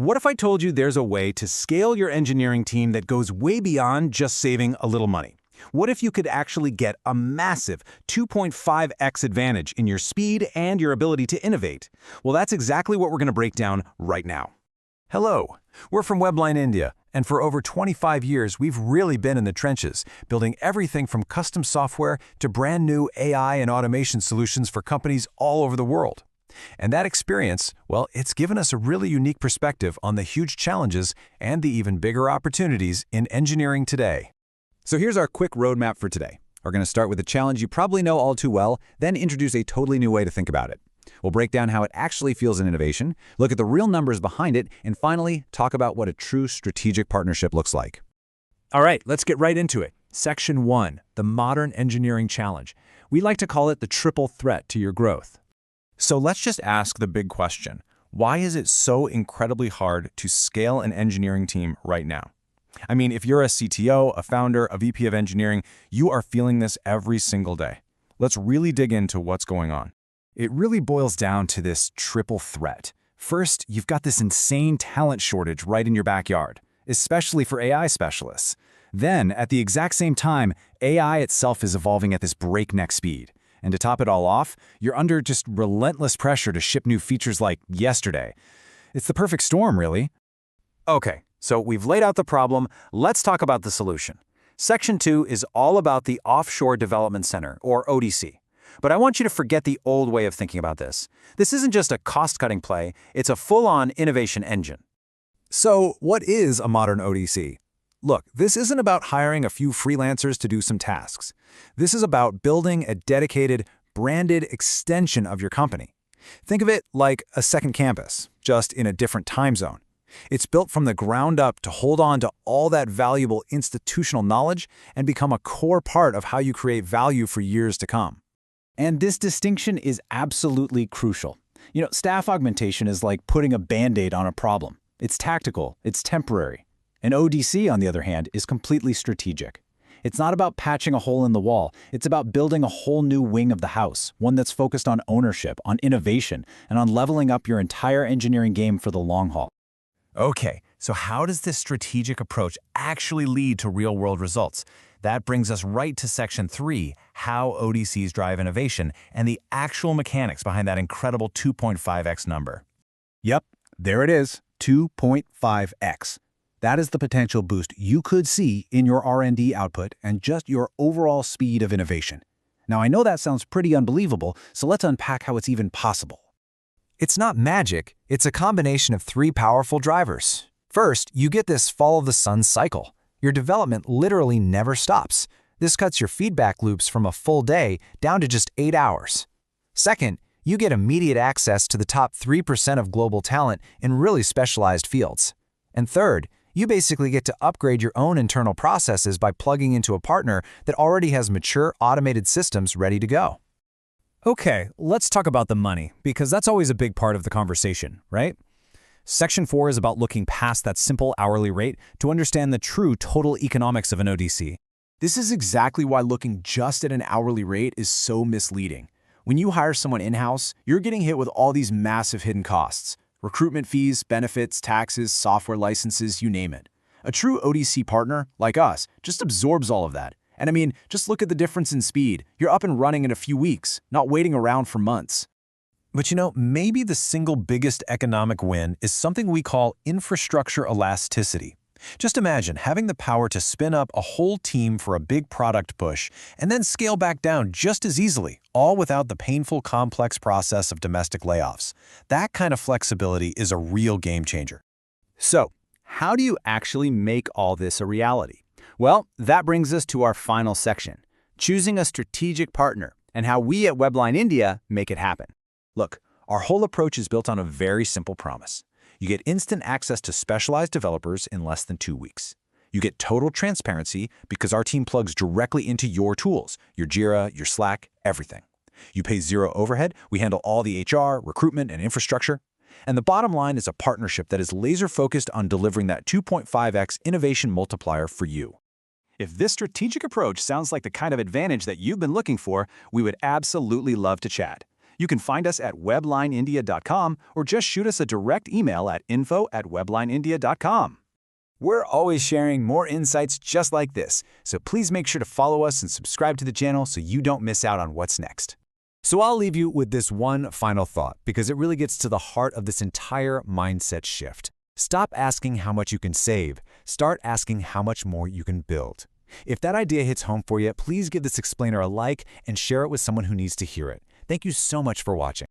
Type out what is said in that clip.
What if I told you there's a way to scale your engineering team that goes way beyond just saving a little money? What if you could actually get a massive 2.5x advantage in your speed and your ability to innovate? Well, that's exactly what we're going to break down right now. Hello, we're from WeblineIndia, and for over 25 years, we've really been in the trenches, building everything from custom software to brand new AI and automation solutions for companies all over the world. And that experience, well, it's given us a really unique perspective on the huge challenges and the even bigger opportunities in engineering today. So here's our quick roadmap for today. We're going to start with a challenge you probably know all too well, then introduce a totally new way to think about it. We'll break down how it actually feels in innovation, look at the real numbers behind it, and finally, talk about what a true strategic partnership looks like. All right, let's get right into it. Section 1, the modern engineering challenge. We like to call it the triple threat to your growth. So let's just ask the big question. Why is it so incredibly hard to scale an engineering team right now? I mean, if you're a CTO, a founder, a VP of engineering, you are feeling this every single day. Let's really dig into what's going on. It really boils down to this triple threat. First, you've got this insane talent shortage right in your backyard, especially for AI specialists. Then, at the exact same time, AI itself is evolving at this breakneck speed. And to top it all off, you're under just relentless pressure to ship new features like yesterday. It's the perfect storm, really. Okay, so we've laid out the problem. Let's talk about the solution. Section 2 is all about the Offshore Development Center, or ODC. But I want you to forget the old way of thinking about this. This isn't just a cost-cutting play, it's a full-on innovation engine. So what is a modern ODC? Look, this isn't about hiring a few freelancers to do some tasks. This is about building a dedicated, branded extension of your company. Think of it like a second campus, just in a different time zone. It's built from the ground up to hold on to all that valuable institutional knowledge and become a core part of how you create value for years to come. And this distinction is absolutely crucial. You know, staff augmentation is like putting a Band-Aid on a problem. It's tactical, it's temporary. An ODC, on the other hand, is completely strategic. It's not about patching a hole in the wall. It's about building a whole new wing of the house, one that's focused on ownership, on innovation, and on leveling up your entire engineering game for the long haul. Okay, so how does this strategic approach actually lead to real-world results? That brings us right to Section 3, how ODCs drive innovation, and the actual mechanics behind that incredible 2.5x number. Yep, there it is, 2.5x. That is the potential boost you could see in your R&D output and just your overall speed of innovation. Now, I know that sounds pretty unbelievable, so let's unpack how it's even possible. It's not magic, it's a combination of 3 powerful drivers. First, you get this follow-the-sun cycle. Your development literally never stops. This cuts your feedback loops from a full day down to just 8 hours. Second, you get immediate access to the top 3% of global talent in really specialized fields. And third, you basically get to upgrade your own internal processes by plugging into a partner that already has mature, automated systems ready to go. Okay, let's talk about the money, because that's always a big part of the conversation, right? Section 4 is about looking past that simple hourly rate to understand the true total economics of an ODC. This is exactly why looking just at an hourly rate is so misleading. When you hire someone in-house, you're getting hit with all these massive hidden costs. Recruitment fees, benefits, taxes, software licenses, you name it. A true ODC partner, like us, just absorbs all of that. And I mean, just look at the difference in speed. You're up and running in a few weeks, not waiting around for months. But you know, maybe the single biggest economic win is something we call infrastructure elasticity. Just imagine having the power to spin up a whole team for a big product push and then scale back down just as easily, all without the painful, complex process of domestic layoffs. That kind of flexibility is a real game changer. So, how do you actually make all this a reality? Well, that brings us to our final section, choosing a strategic partner and how we at WeblineIndia make it happen. Look, our whole approach is built on a very simple promise. You get instant access to specialized developers in less than 2 weeks. You get total transparency because our team plugs directly into your tools, your Jira, your Slack, everything. You pay zero overhead, we handle all the HR, recruitment, and infrastructure. And the bottom line is a partnership that is laser-focused on delivering that 2.5x innovation multiplier for you. If this strategic approach sounds like the kind of advantage that you've been looking for, we would absolutely love to chat. You can find us at WeblineIndia.com or just shoot us a direct email at info@WeblineIndia.com. We're always sharing more insights just like this, so please make sure to follow us and subscribe to the channel so you don't miss out on what's next. So I'll leave you with this one final thought because it really gets to the heart of this entire mindset shift. Stop asking how much you can save. Start asking how much more you can build. If that idea hits home for you, please give this explainer a like and share it with someone who needs to hear it. Thank you so much for watching.